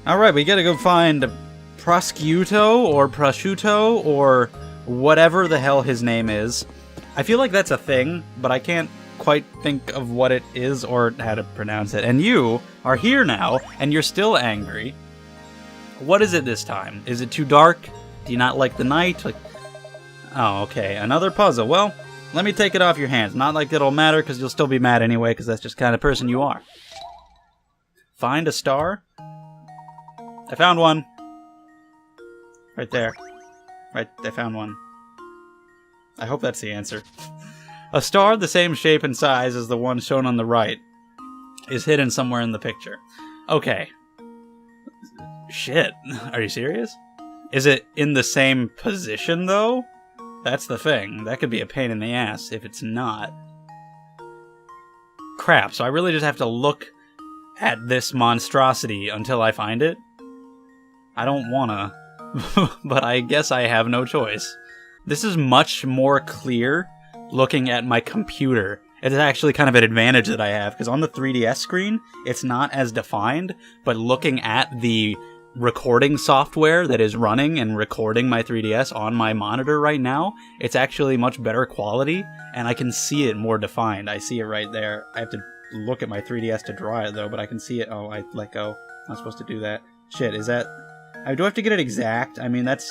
Alright, we gotta go find Prosciutto or Prosciutto or whatever the hell his name is. I feel like that's a thing, but I can't quite think of what it is or how to pronounce it. And you are here now, and you're still angry. What is it this time? Is it too dark? Do you not like the night? Like, oh, okay. Another puzzle. Well, let me take it off your hands. Not like it'll matter, because you'll still be mad anyway, because that's just the kind of person you are. Find a star? I found one. Right there. Right, I found one. I hope that's the answer. A star the same shape and size as the one shown on the right is hidden somewhere in the picture. Okay. Shit. Are you serious? Is it in the same position, though? That's the thing. That could be a pain in the ass if it's not. Crap, so I really just have to look at this monstrosity until I find it? I don't wanna. But I guess I have no choice. This is much more clear looking at my computer. It is actually kind of an advantage that I have, because on the 3DS screen, it's not as defined, but looking at the recording software that is running and recording my 3DS on my monitor right now, it's actually much better quality, and I can see it more defined. I see it right there. I have to look at my 3DS to draw it, though, but I can see it. Oh, I let go. I'm not supposed to do that. Shit, is that... do I have to get it exact? I mean, that's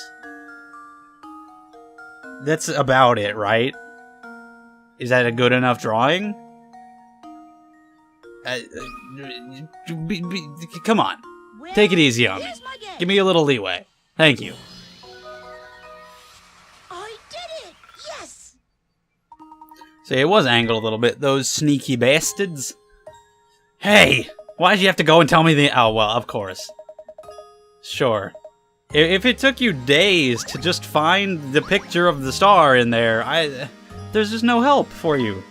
about it, right? Is that a good enough drawing? Come on. Take it easy on me. Give me a little leeway. Thank you. I did it! Yes! See, it was angled a little bit, those sneaky bastards. Hey! Why'd you have to go and tell me the... Oh, well, of course. Sure. If it took you days to just find the picture of the star in there, there's just no help for you.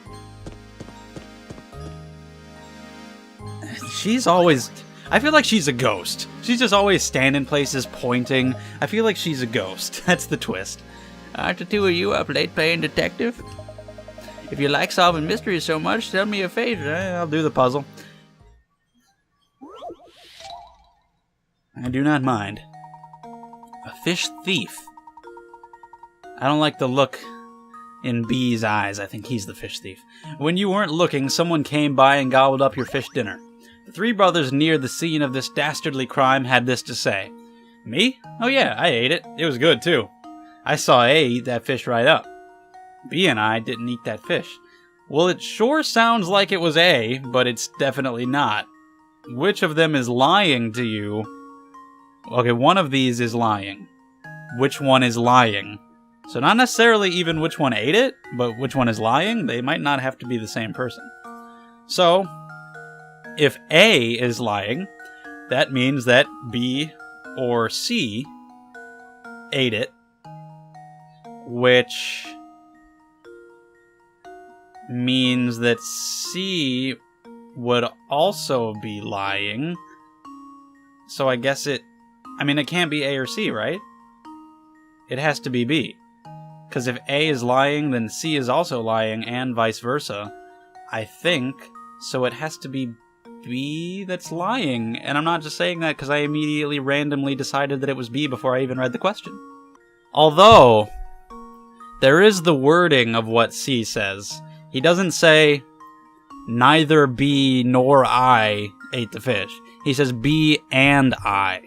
She's always... I feel like she's a ghost. She's just always standing places pointing. I feel like she's a ghost. That's the twist. Aren't the two of you up late playing detective? If you like solving mysteries so much, tell me a favor. I'll do the puzzle. I do not mind. A fish thief. I don't like the look in B's eyes. I think he's the fish thief. When you weren't looking, someone came by and gobbled up your fish dinner. The three brothers near the scene of this dastardly crime had this to say. Me? Oh yeah, I ate it. It was good, too. I saw A eat that fish right up. B and I didn't eat that fish. Well, it sure sounds like it was A, but it's definitely not. Which of them is lying to you? Okay, one of these is lying. Which one is lying? So not necessarily even which one ate it, but which one is lying. They might not have to be the same person. So, if A is lying, that means that B or C ate it, which means that C would also be lying. So I guess it can't be A or C, right? It has to be B. Because if A is lying, then C is also lying, and vice versa. I think. So it has to be B that's lying. And I'm not just saying that because I immediately randomly decided that it was B before I even read the question. Although, there is the wording of what C says. He doesn't say, neither B nor I ate the fish. He says B and I,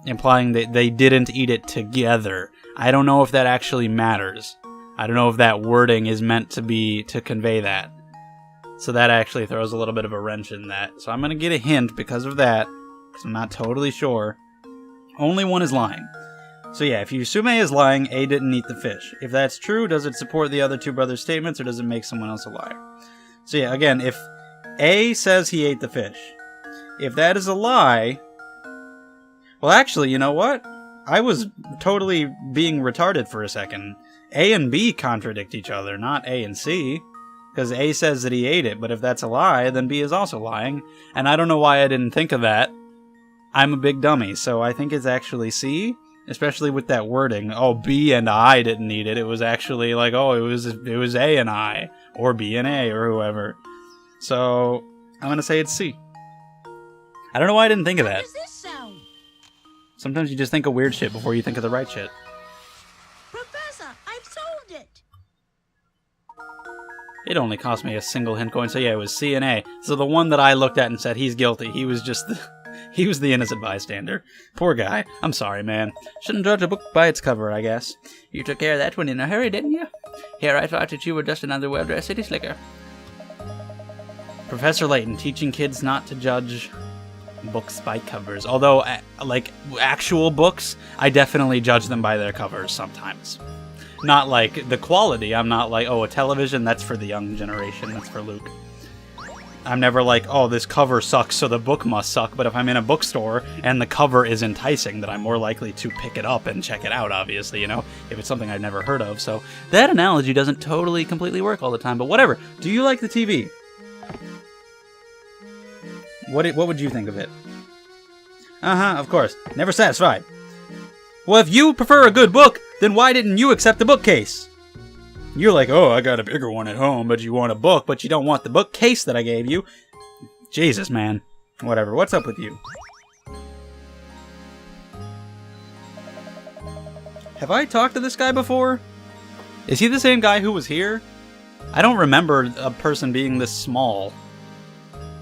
implying that they didn't eat it together. I don't know if that actually matters. I don't know if that wording is meant to convey that. So that actually throws a little bit of a wrench in that. So I'm going to get a hint because of that, because I'm not totally sure. Only one is lying. So yeah, if you assume A is lying, A didn't eat the fish. If that's true, does it support the other two brothers' statements, or does it make someone else a liar? So yeah, again, if A says he ate the fish, if that is a lie... Well, actually, you know what? I was totally being retarded for a second. A and B contradict each other, not A and C. Because A says that he ate it, but if that's a lie, then B is also lying. And I don't know why I didn't think of that. I'm a big dummy, so I think it's actually C. Especially with that wording. Oh, B and I didn't eat it. It was actually like, oh, it was A and I. Or B and A, or whoever. So, I'm going to say it's C. I don't know why I didn't think of that. How does this sound? Sometimes you just think of weird shit before you think of the right shit. Professor, I've solved it. It only cost me a single hint coin, so yeah, it was C and A. So the one that I looked at and said he's guilty, he was just he was the innocent bystander. Poor guy. I'm sorry, man. Shouldn't judge a book by its cover, I guess. You took care of that one in a hurry, didn't you? Here, I thought that you were just another well-dressed city slicker. Professor Layton, teaching kids not to judge books by covers. Although, like, actual books, I definitely judge them by their covers sometimes. Not like the quality. I'm not like, oh, a television, that's for the young generation. That's for Luke. I'm never like, oh, this cover sucks, so the book must suck. But if I'm in a bookstore and the cover is enticing, then I'm more likely to pick it up and check it out, obviously, you know, if it's something I've never heard of. So that analogy doesn't totally, completely work all the time. But whatever. Do you like the TV? What would you think of it? Uh-huh, of course. Never satisfied. Well, if you prefer a good book, then why didn't you accept the bookcase? You're like, oh, I got a bigger one at home, but you want a book, but you don't want the bookcase that I gave you. Jesus, man. Whatever, what's up with you? Have I talked to this guy before? Is he the same guy who was here? I don't remember a person being this small.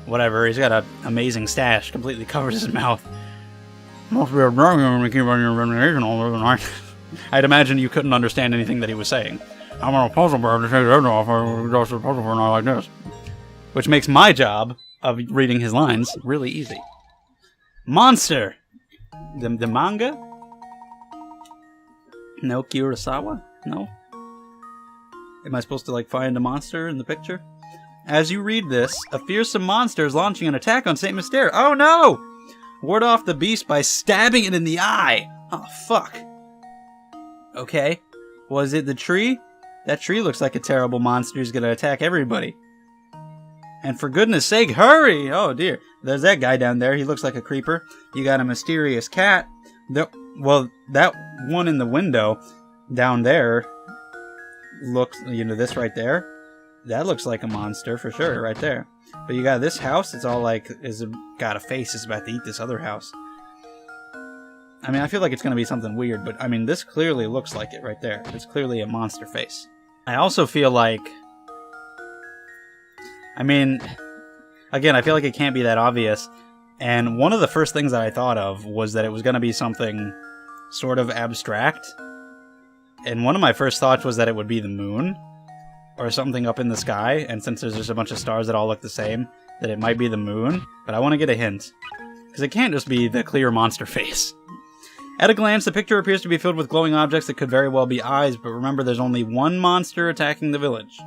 Whatever, he's got an amazing stash, completely covers his mouth. Must be a dragon to keep on your imagination all over the night. I'd imagine you couldn't understand anything that he was saying. I'm on a puzzle bird to take your head off and just a puzzle for a night like this. Which makes my job of reading his lines really easy. Monster! The manga? No Kurosawa? No? Am I supposed to, like, find a monster in the picture? As you read this, a fearsome monster is launching an attack on St. Mystere. Oh no! Ward off the beast by stabbing it in the eye! Oh, fuck. Okay. Was it the tree? That tree looks like a terrible monster who's gonna attack everybody. And for goodness sake, hurry! Oh dear. There's that guy down there. He looks like a creeper. You got a mysterious cat. Well, that one in the window down there looks, you know, this right there? That looks like a monster for sure, right there. But you got this house, it's all like, got a face, it's about to eat this other house. I mean, I feel like it's going to be something weird, but I mean, this clearly looks like it right there. It's clearly a monster face. I also feel like, I mean, again, I feel like it can't be that obvious. And one of the first things that I thought of was that it was going to be something sort of abstract. And one of my first thoughts was that it would be the moon. Or something up in the sky, and since there's just a bunch of stars that all look the same, that it might be the moon, but I want to get a hint. Because it can't just be the clear monster face. At a glance, the picture appears to be filled with glowing objects that could very well be eyes, but remember there's only one monster attacking the village.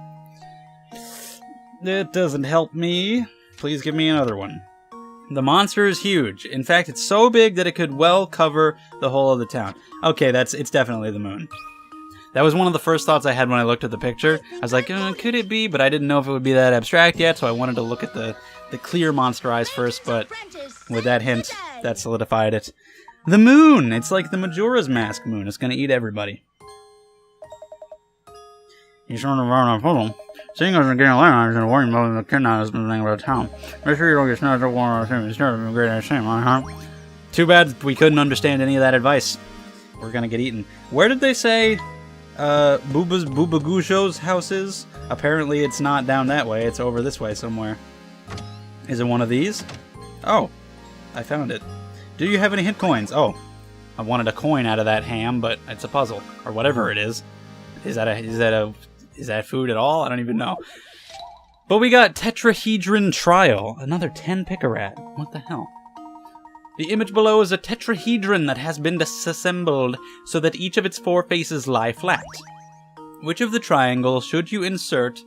It doesn't help me. Please give me another one. The monster is huge. In fact, it's so big that it could well cover the whole of the town. Okay, it's definitely the moon. That was one of the first thoughts I had when I looked at the picture. I was like, could it be? But I didn't know if it would be that abstract yet, so I wanted to look at the clear monster eyes first, but with that hint, that solidified it. The moon! It's like the Majora's Mask moon. It's gonna eat everybody. He's trying to run on puzzle. Seeing as we're getting later, I'm gonna worry about the kidnap has been about town. Make sure you don't get snatched up one of the things. It's not a great shame, huh? Too bad we couldn't understand any of that advice. We're gonna get eaten. Where did they say Bubagusho's house is? Apparently it's not down that way, it's over this way somewhere. Is it one of these? Oh, I found it. Do you have any hint coins? Oh, I wanted a coin out of that ham, but it's a puzzle. Or whatever it is. Is that food at all? I don't even know. But we got Tetrahedron Trial. Another 10 Picarat. What the hell? The image below is a tetrahedron that has been disassembled so that each of its 4 faces lie flat. Which of the triangles should you insert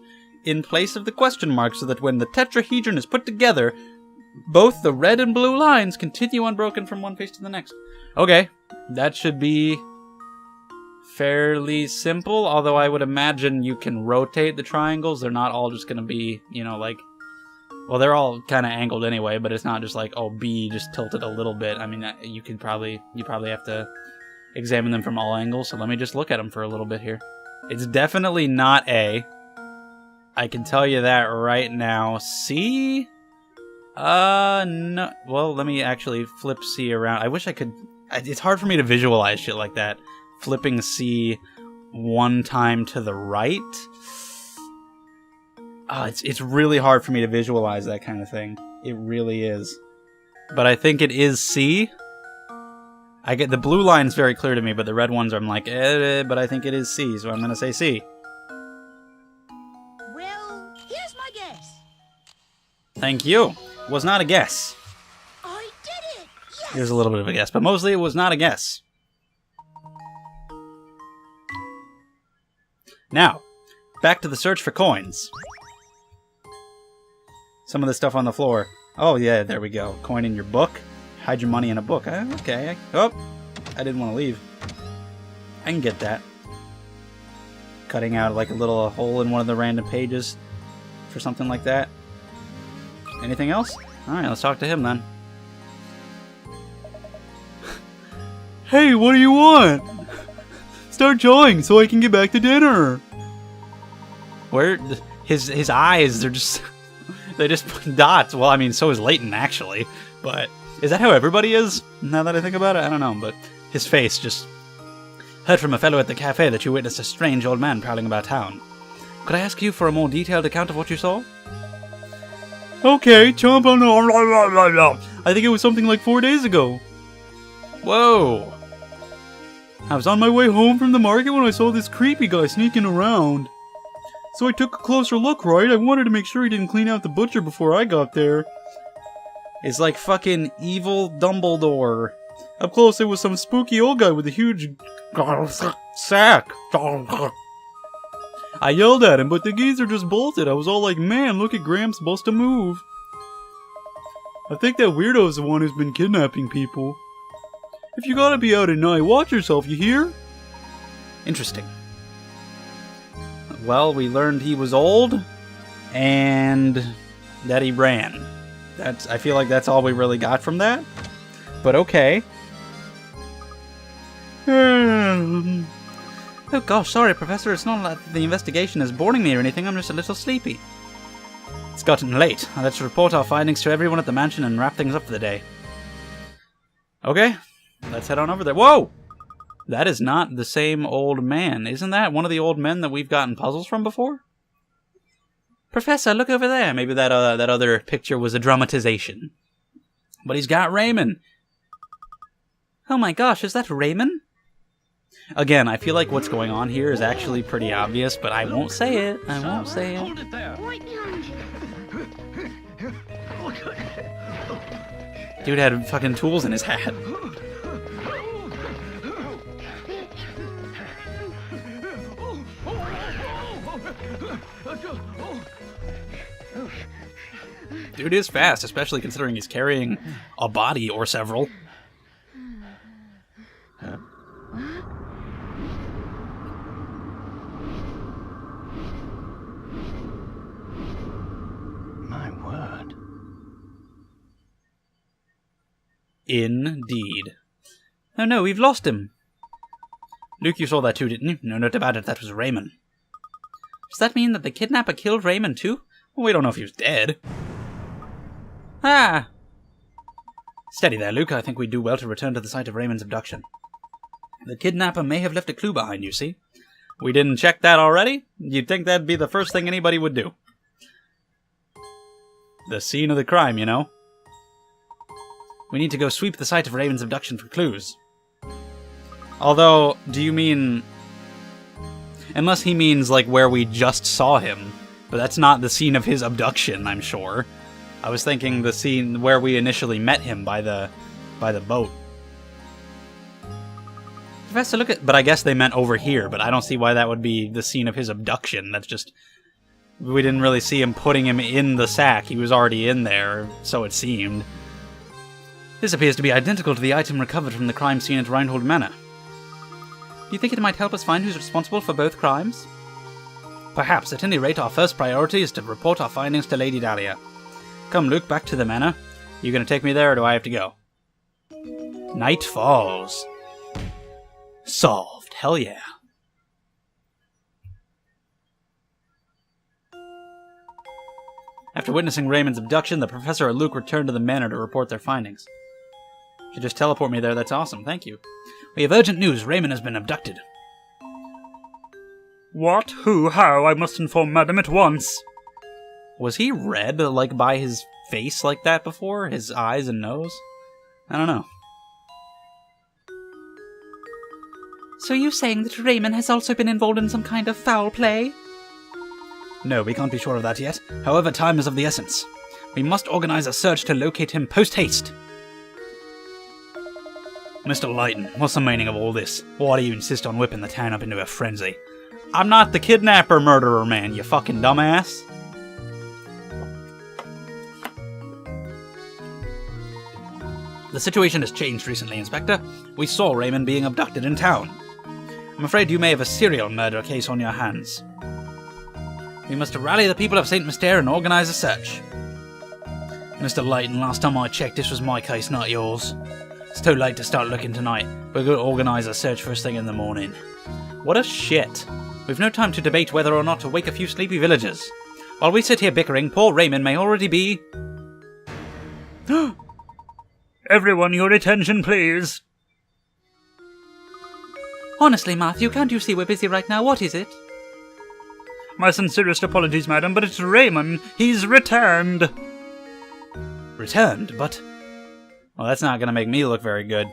in place of the question mark so that when the tetrahedron is put together, both the red and blue lines continue unbroken from one face to the next? Okay, that should be fairly simple, although I would imagine you can rotate the triangles. They're not all just going to be, you know, like... Well, they're all kind of angled anyway, but it's not just like, oh, B just tilted a little bit. I mean, you probably have to examine them from all angles, so let me just look at them for a little bit here. It's definitely not A. I can tell you that right now. C? No. Well, let me actually flip C around. I wish I could It's hard for me to visualize shit like that. Flipping C one time to the right. It's really hard for me to visualize that kind of thing. It really is. But I think it is C. I get the blue line's very clear to me, but the red ones I'm like, but I think it is C, so I'm gonna say C. Well, here's my guess. Thank you. Was not a guess. I did it! Yes! Here's a little bit of a guess, but mostly it was not a guess. Now, back to the search for coins. Some of the stuff on the floor. Oh yeah, there we go. Coin in your book. Hide your money in a book. Okay. Oh, I didn't want to leave. I can get that. Cutting out like a little hole in one of the random pages for something like that. Anything else? Alright, let's talk to him then. Hey, what do you want? Start drawing so I can get back to dinner. Where his eyes, they're just put dots. Well, I mean, so is Layton actually, but is that how everybody is? Now that I think about it, I don't know, but his face just... Heard from a fellow at the cafe that you witnessed a strange old man prowling about town. Could I ask you for a more detailed account of what you saw? Okay, chomp on the... I think it was something like 4 days ago. Whoa. I was on my way home from the market when I saw this creepy guy sneaking around. So I took a closer look, right? I wanted to make sure he didn't clean out the butcher before I got there. It's like fucking evil Dumbledore. Up close, there was some spooky old guy with a huge sack. I yelled at him, but the geezer just bolted. I was all like, man, look at Gramps bust a move. I think that weirdo's the one who's been kidnapping people. If you gotta be out at night, watch yourself, you hear? Interesting. Well, we learned he was old, and that he ran. I feel like that's all we really got from that. But okay. Oh gosh, sorry, Professor. It's not like the investigation is boring me or anything. I'm just a little sleepy. It's gotten late. Let's report our findings to everyone at the mansion and wrap things up for the day. Okay, let's head on over there. Whoa! That is not the same old man. Isn't that one of the old men that we've gotten puzzles from before? Professor, look over there. Maybe that other picture was a dramatization. But he's got Raymond. Oh my gosh, is that Raymond? Again, I feel like what's going on here is actually pretty obvious, but I won't say it. I won't say it. Hold it there. Dude had fucking tools in his hat. Dude is fast, especially considering he's carrying a body or several. My word. Indeed. Oh no, we've lost him. Luke, you saw that too, didn't you? No doubt about it, that was Raymond. Does that mean that the kidnapper killed Raymond too? Well, we don't know if he was dead. Ah! Steady there, Luke. I think we'd do well to return to the site of Raymond's abduction. The kidnapper may have left a clue behind, you see. We didn't check that already? You'd think that'd be the first thing anybody would do. The scene of the crime, you know. We need to go sweep the site of Raymond's abduction for clues. Although, do you mean... Unless he means, like, where we just saw him. But that's not the scene of his abduction, I'm sure. I was thinking the scene where we initially met him by the boat. Professor, look at... But I guess they meant over here, but I don't see why that would be the scene of his abduction. That's just... We didn't really see him putting him in the sack. He was already in there, so it seemed. This appears to be identical to the item recovered from the crime scene at Reinhold Manor. Do you think it might help us find who's responsible for both crimes? Perhaps. At any rate, our first priority is to report our findings to Lady Dahlia. Come, Luke, back to the manor. You gonna take me there, or do I have to go? Night falls. Solved. Hell yeah. After witnessing Raymond's abduction, the professor and Luke returned to the manor to report their findings. could just teleport me there, that's awesome. Thank you. We have urgent news. Raymond has been abducted. What? Who? How? I must inform Madam at once. Was he red, like, by his face like that before? His eyes and nose? I don't know. So you're saying that Raymond has also been involved in some kind of foul play? No, we can't be sure of that yet. However, time is of the essence. We must organize a search to locate him post-haste. Mr. Layton, what's the meaning of all this? Why do you insist on whipping the town up into a frenzy? I'm not the kidnapper murderer man, you fucking dumbass. The situation has changed recently, Inspector. We saw Raymond being abducted in town. I'm afraid you may have a serial murder case on your hands. We must rally the people of St. Mystere and organize a search. Mr. Layton, last time I checked, this was my case, not yours. It's too late to start looking tonight. We're going to organize a search first thing in the morning. What a shit. We've no time to debate whether or not to wake a few sleepy villagers. While we sit here bickering, poor Raymond may already be... Everyone, your attention, please. Honestly, Matthew, can't you see we're busy right now? What is it? My sincerest apologies, madam, but it's Raymond. He's returned. Returned? But... Well, that's not going to make me look very good.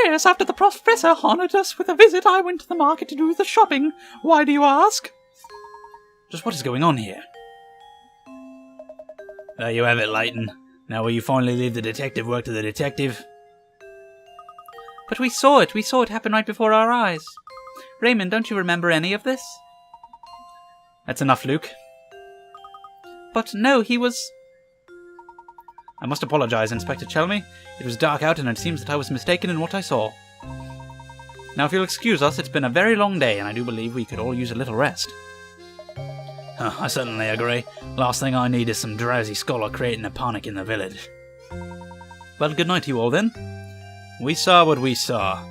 Yes, after the professor honoured us with a visit, I went to the market to do the shopping. Why do you ask? Just what is going on here? There you have it, Layton. Now will you finally leave the detective work to the detective? But we saw it happen right before our eyes. Raymond, don't you remember any of this? That's enough, Luke. But no, he was... I must apologize, Inspector Chelmy. It was dark out and it seems that I was mistaken in what I saw. Now if you'll excuse us, it's been a very long day and I do believe we could all use a little rest. I certainly agree. Last thing I need is some drowsy scholar creating a panic in the village. Well, good night to you all then. We saw what we saw.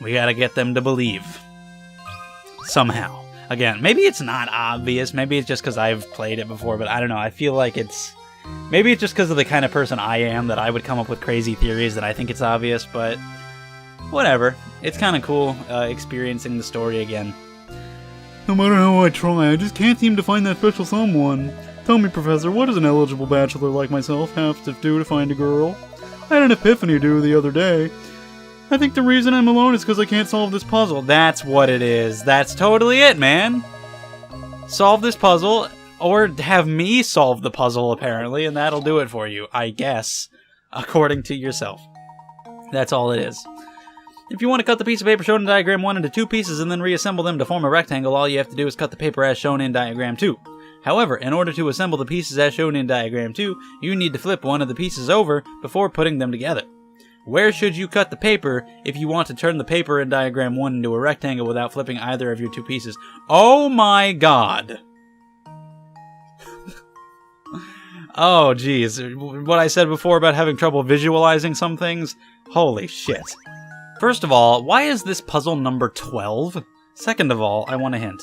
We gotta get them to believe. Somehow. Again, maybe it's not obvious. Maybe it's just because I've played it before, but I don't know. I feel like it's... Maybe it's just because of the kind of person I am that I would come up with crazy theories that I think it's obvious, but... Whatever. It's kind of cool experiencing the story again. No matter how I try, I just can't seem to find that special someone. Tell me, Professor, what does an eligible bachelor like myself have to do to find a girl? I had an epiphany due the other day. I think the reason I'm alone is because I can't solve this puzzle. That's what it is. That's totally it, man. Solve this puzzle, or have me solve the puzzle, apparently, and that'll do it for you, I guess, according to yourself. That's all it is. If you want to cut the piece of paper shown in Diagram 1 into 2 pieces and then reassemble them to form a rectangle, all you have to do is cut the paper as shown in Diagram 2. However, in order to assemble the pieces as shown in Diagram 2, you need to flip one of the pieces over before putting them together. Where should you cut the paper if you want to turn the paper in Diagram 1 into a rectangle without flipping either of your 2 pieces? Oh my god! Oh geez, what I said before about having trouble visualizing some things? Holy shit. First of all, why is this puzzle number 12? Second of all, I want a hint.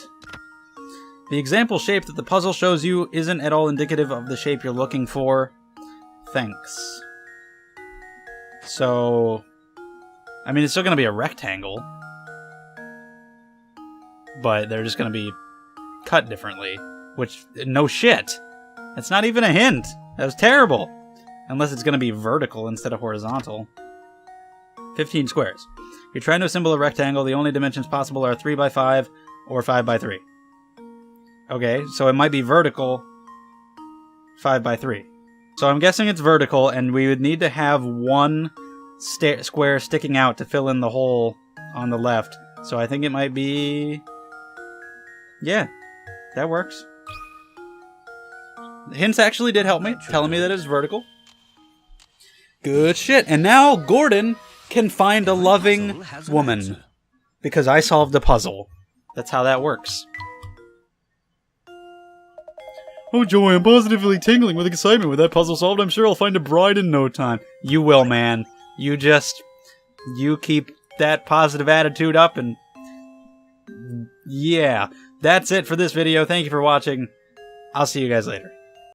The example shape that the puzzle shows you isn't at all indicative of the shape you're looking for. Thanks. So, I mean, it's still going to be a rectangle, but they're just going to be cut differently, which, no shit. That's not even a hint. That was terrible. Unless it's going to be vertical instead of horizontal. 15 squares. You're trying to assemble a rectangle. The only dimensions possible are 3 by 5 or 5 by 3. Okay, so it might be vertical 5 by 3. So I'm guessing it's vertical, and we would need to have one square sticking out to fill in the hole on the left. So I think it might be... Yeah, that works. The hints actually did help me, telling me that it's vertical. Good shit. And now Gordon can find a loving woman. Because I solved the puzzle. That's how that works. Oh, Joey, I'm positively tingling with excitement with that puzzle solved. I'm sure I'll find a bride in no time. You will, man. You keep that positive attitude up and... Yeah, that's it for this video. Thank you for watching. I'll see you guys later.